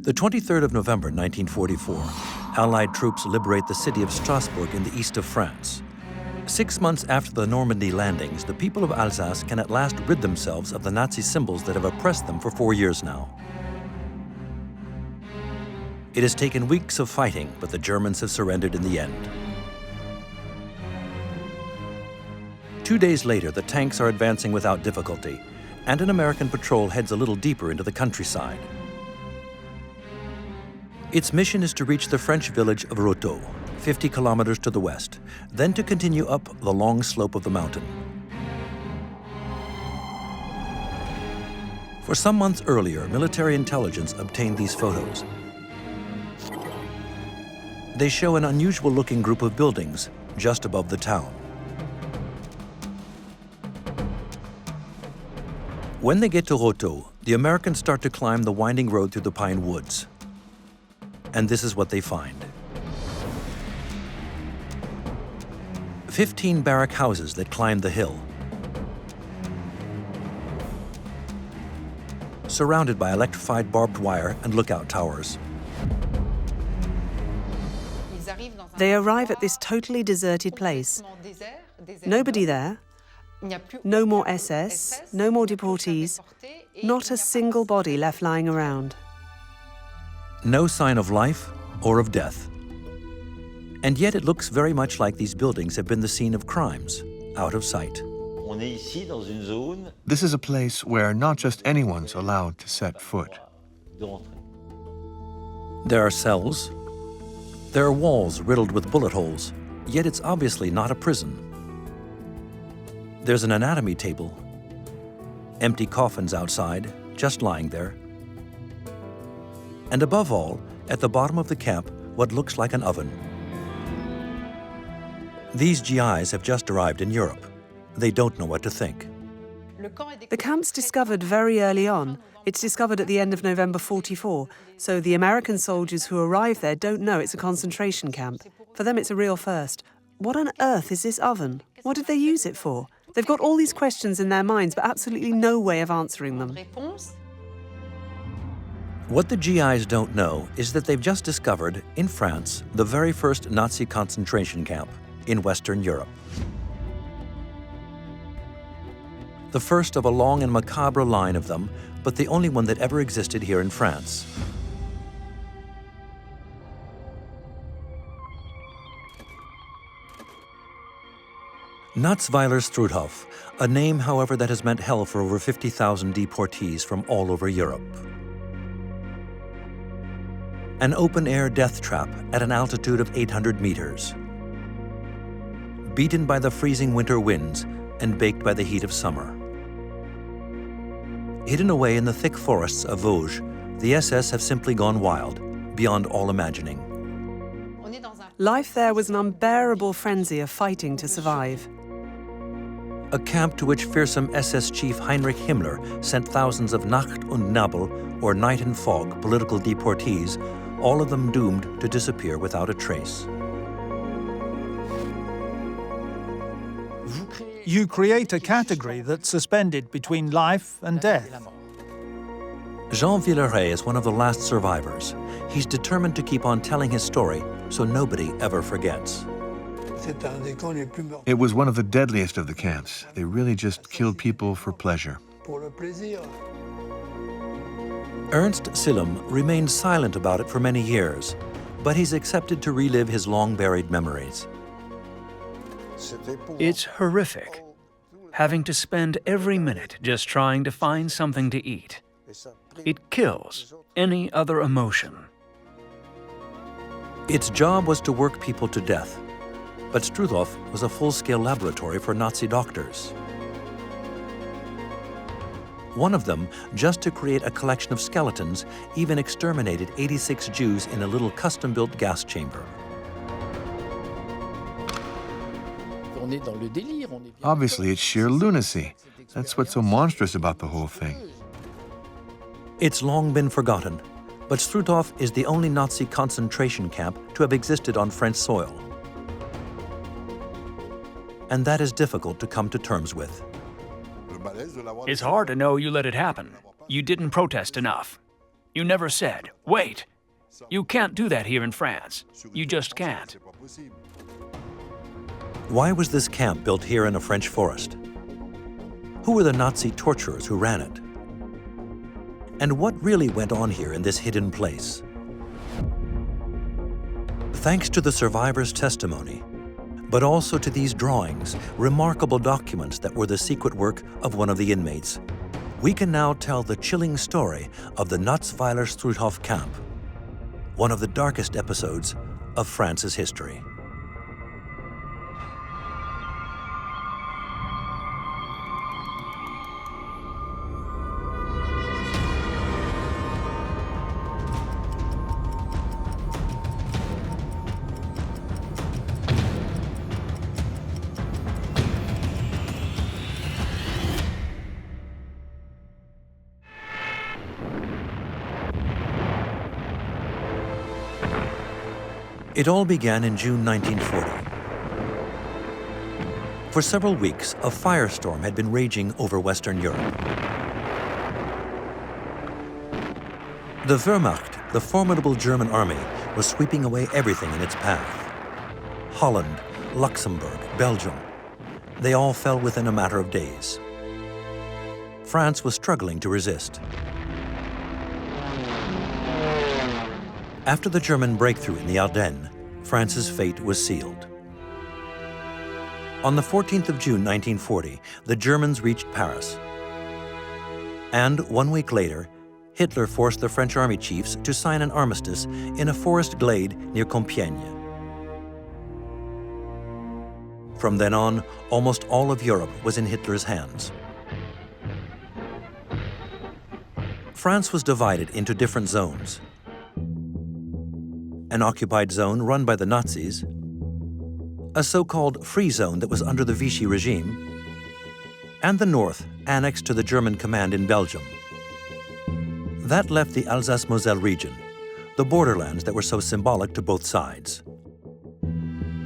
The 23rd of November, 1944, Allied troops liberate the city of Strasbourg in the east of France. 6 months after the Normandy landings, the people of Alsace can at last rid themselves of the Nazi symbols that have oppressed them for 4 years now. It has taken weeks of fighting, but the Germans have surrendered in the end. 2 days later, the tanks are advancing without difficulty, and an American patrol heads a little deeper into the countryside. Its mission is to reach the French village of Roto, 50 kilometers to the west, then to continue up the long slope of the mountain. For some months earlier, military intelligence obtained these photos. They show an unusual-looking group of buildings just above the town. When they get to Roto, the Americans start to climb the winding road through the pine woods. And this is what they find. 15 barrack houses that climb the hill, surrounded by electrified barbed wire and lookout towers. They arrive at this totally deserted place. Nobody there. No more SS, no more deportees, not a single body left lying around. No sign of life or of death. And yet it looks very much like these buildings have been the scene of crimes, out of sight. This is a place where not just anyone's allowed to set foot. There are cells. There are walls riddled with bullet holes, yet it's obviously not a prison. There's an anatomy table, empty coffins outside, just lying there. And above all, at the bottom of the camp, what looks like an oven. These GIs have just arrived in Europe. They don't know what to think. The camp's discovered very early on. It's discovered at the end of November 44, so the American soldiers who arrive there don't know it's a concentration camp. For them, it's a real first. What on earth is this oven? What did they use it for? They've got all these questions in their minds, but absolutely no way of answering them. What the GIs don't know is that they've just discovered, in France, the very first Nazi concentration camp in Western Europe. The first of a long and macabre line of them, but the only one that ever existed here in France. Natzweiler-Struthof, a name, however, that has meant hell for over 50,000 deportees from all over Europe. An open-air death trap at an altitude of 800 meters. Beaten by the freezing winter winds and baked by the heat of summer. Hidden away in the thick forests of Vosges, the SS have simply gone wild, beyond all imagining. Life there was an unbearable frenzy of fighting to survive. A camp to which fearsome SS chief Heinrich Himmler sent thousands of Nacht und Nebel, or night and fog, political deportees, all of them doomed to disappear without a trace. You create a category that's suspended between life and death. Jean Villeray is one of the last survivors. He's determined to keep on telling his story so nobody ever forgets. It was one of the deadliest of the camps. They really just killed people for pleasure. Ernst Sillum remained silent about it for many years, but he's accepted to relive his long-buried memories. It's horrific, having to spend every minute just trying to find something to eat. It kills any other emotion. Its job was to work people to death, but Struthof was a full-scale laboratory for Nazi doctors. One of them, just to create a collection of skeletons, even exterminated 86 Jews in a little custom-built gas chamber. Obviously, it's sheer lunacy. That's what's so monstrous about the whole thing. It's long been forgotten, but Struthof is the only Nazi concentration camp to have existed on French soil. And that is difficult to come to terms with. It's hard to know you let it happen. You didn't protest enough. You never said, wait, you can't do that here in France. You just can't. Why was this camp built here in a French forest? Who were the Nazi torturers who ran it? And what really went on here in this hidden place? Thanks to the survivors' testimony, but also to these drawings, remarkable documents that were the secret work of one of the inmates, we can now tell the chilling story of the Natzweiler-Struthof camp, one of the darkest episodes of France's history. It all began in June 1940. For several weeks, a firestorm had been raging over Western Europe. The Wehrmacht, the formidable German army, was sweeping away everything in its path. Holland, Luxembourg, Belgium, they all fell within a matter of days. France was struggling to resist. After the German breakthrough in the Ardennes, France's fate was sealed. On the 14th of June 1940, the Germans reached Paris. And 1 week later, Hitler forced the French army chiefs to sign an armistice in a forest glade near Compiègne. From then on, almost all of Europe was in Hitler's hands. France was divided into different zones. An occupied zone run by the Nazis, a so-called free zone that was under the Vichy regime, and the north annexed to the German command in Belgium. That left the Alsace-Moselle region, the borderlands that were so symbolic to both sides.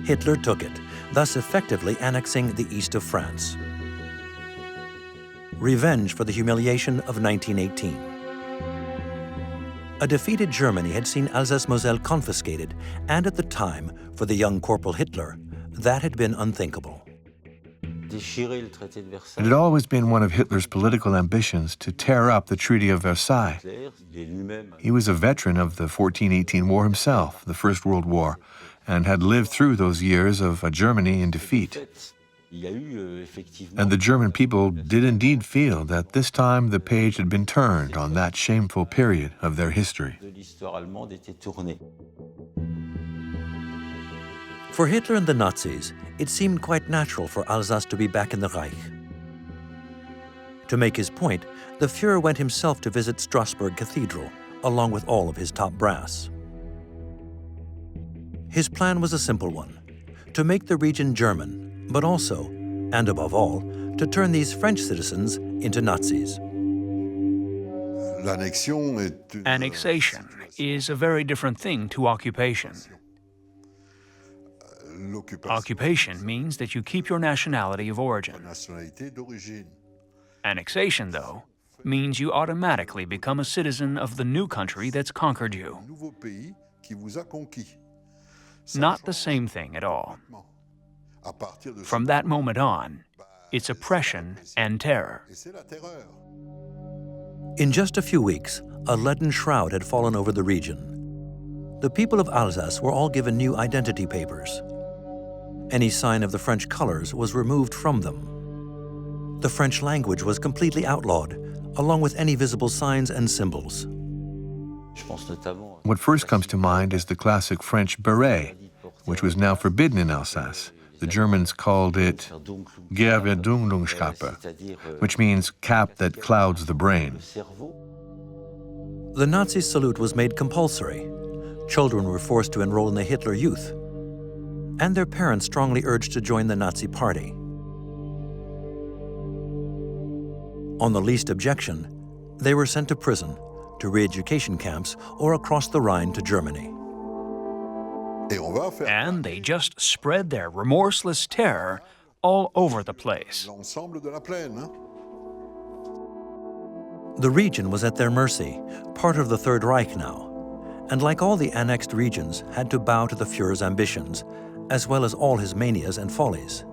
Hitler took it, thus effectively annexing the east of France. Revenge for the humiliation of 1918. A defeated Germany had seen Alsace-Moselle confiscated, and at the time, for the young Corporal Hitler, that had been unthinkable. It had always been one of Hitler's political ambitions to tear up the Treaty of Versailles. He was a veteran of the 1418 War himself, the First World War, and had lived through those years of a Germany in defeat. And the German people did indeed feel that this time the page had been turned on that shameful period of their history. For Hitler and the Nazis, it seemed quite natural for Alsace to be back in the Reich. To make his point, the Führer went himself to visit Strasbourg Cathedral, along with all of his top brass. His plan was a simple one: to make the region German, but also, and above all, to turn these French citizens into Nazis. Annexation is a very different thing to occupation. Occupation means that you keep your nationality of origin. Annexation, though, means you automatically become a citizen of the new country that's conquered you. Not the same thing at all. From that moment on, it's oppression and terror. In just a few weeks, a leaden shroud had fallen over the region. The people of Alsace were all given new identity papers. Any sign of the French colors was removed from them. The French language was completely outlawed, along with any visible signs and symbols. What first comes to mind is the classic French beret, which was now forbidden in Alsace. The Germans called it Geverdummungskappe, which means cap that clouds the brain. The Nazi salute was made compulsory. Children were forced to enroll in the Hitler Youth, and their parents strongly urged to join the Nazi Party. On the least objection, they were sent to prison, to re-education camps, or across the Rhine to Germany. And they just spread their remorseless terror all over the place. The region was at their mercy, part of the Third Reich now, and like all the annexed regions, had to bow to the Führer's ambitions, as well as all his manias and follies.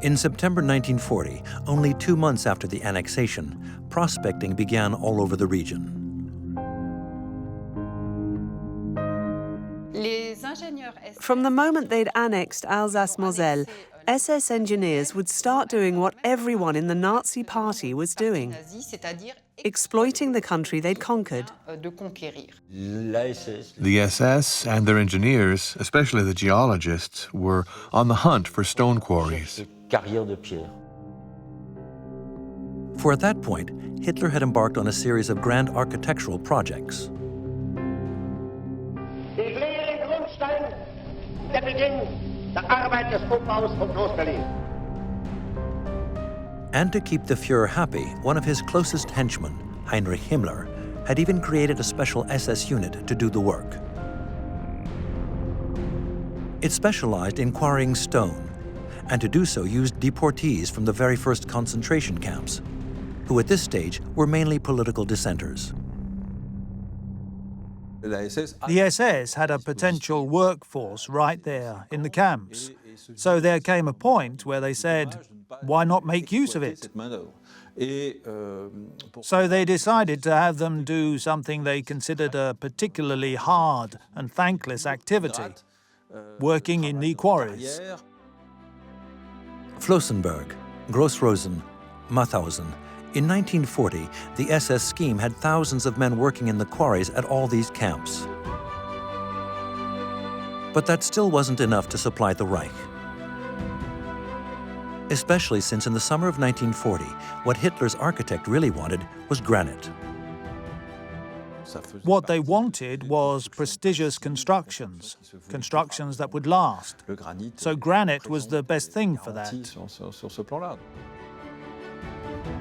In September 1940, only 2 months after the annexation, prospecting began all over the region. From the moment they'd annexed Alsace-Moselle, SS engineers would start doing what everyone in the Nazi Party was doing, exploiting the country they'd conquered. The SS and their engineers, especially the geologists, were on the hunt for stone quarries. For at that point, Hitler had embarked on a series of grand architectural projects. And to keep the Führer happy, one of his closest henchmen, Heinrich Himmler, had even created a special SS unit to do the work. It specialized in quarrying stone, and to do so used deportees from the very first concentration camps, who at this stage were mainly political dissenters. The SS had a potential workforce right there in the camps. So there came a point where they said, why not make use of it? So they decided to have them do something they considered a particularly hard and thankless activity, working in the quarries. Flossenberg, Grossrosen, Mauthausen. In 1940, the SS scheme had thousands of men working in the quarries at all these camps. But that still wasn't enough to supply the Reich. Especially since in the summer of 1940, what Hitler's architect really wanted was granite. What they wanted was prestigious constructions, constructions that would last. So granite was the best thing for that.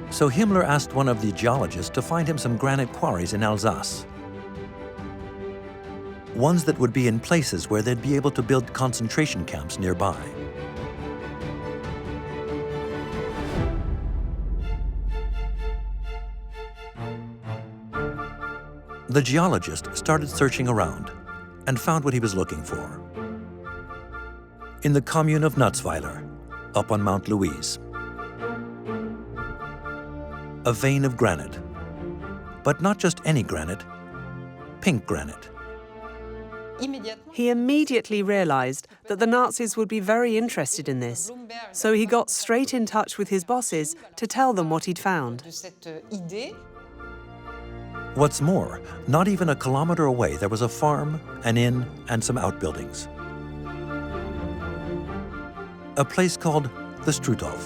So Himmler asked one of the geologists to find him some granite quarries in Alsace. Ones that would be in places where they'd be able to build concentration camps nearby. The geologist started searching around and found what he was looking for. In the commune of Natzweiler, up on Mount Louise. A vein of granite, but not just any granite, pink granite. He immediately realized that the Nazis would be very interested in this, so he got straight in touch with his bosses to tell them what he'd found. What's more, not even a kilometer away, there was a farm, an inn, and some outbuildings. A place called the Struthof.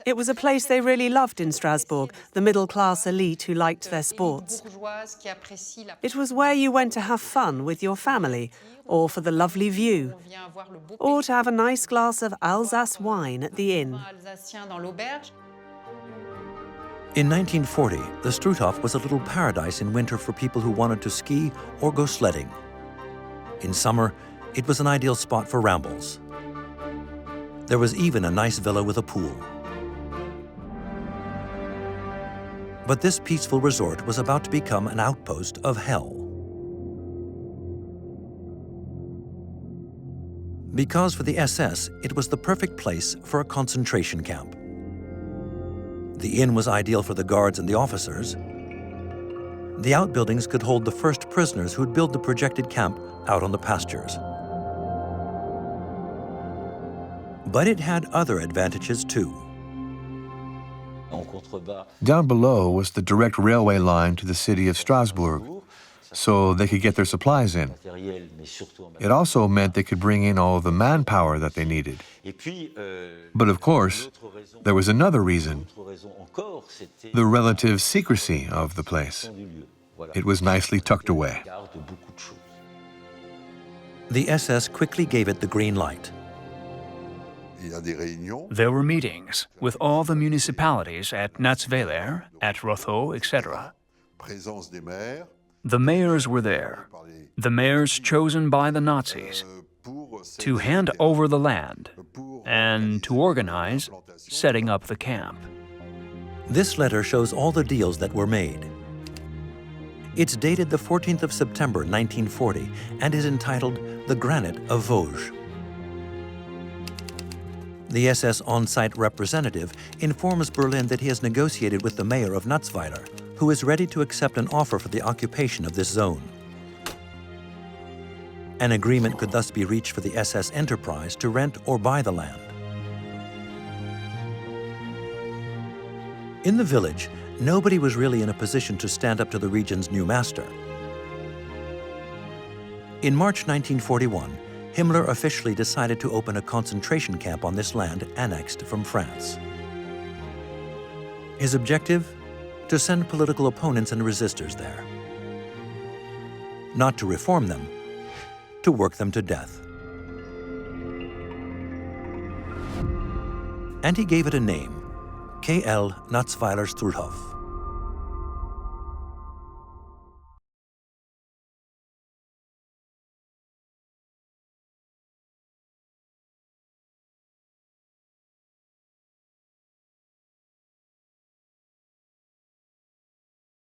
It was a place they really loved in Strasbourg, the middle-class elite who liked their sports. It was where you went to have fun with your family, or for the lovely view, or to have a nice glass of Alsace wine at the inn. In 1940, the Struthof was a little paradise in winter for people who wanted to ski or go sledding. In summer, it was an ideal spot for rambles. There was even a nice villa with a pool. But this peaceful resort was about to become an outpost of hell. Because for the SS, it was the perfect place for a concentration camp. The inn was ideal for the guards and the officers. The outbuildings could hold the first prisoners who'd build the projected camp out on the pastures. But it had other advantages too. Down below was the direct railway line to the city of Strasbourg, so they could get their supplies in. It also meant they could bring in all the manpower that they needed. But of course, there was another reason: the relative secrecy of the place. It was nicely tucked away. The SS quickly gave it the green light. There were meetings with all the municipalities at Natzweiler, at Rotho, etc. The mayors were there, the mayors chosen by the Nazis, to hand over the land and to organize setting up the camp. This letter shows all the deals that were made. It's dated the 14th of September, 1940, and is entitled The Granite of Vosges. The SS on-site representative informs Berlin that he has negotiated with the mayor of Natzweiler, who is ready to accept an offer for the occupation of this zone. An agreement could thus be reached for the SS enterprise to rent or buy the land. In the village, nobody was really in a position to stand up to the region's new master. In March 1941, Himmler officially decided to open a concentration camp on this land annexed from France. His objective? To send political opponents and resistors there. Not to reform them, to work them to death. And he gave it a name, K.L. Natzweiler-Struthof.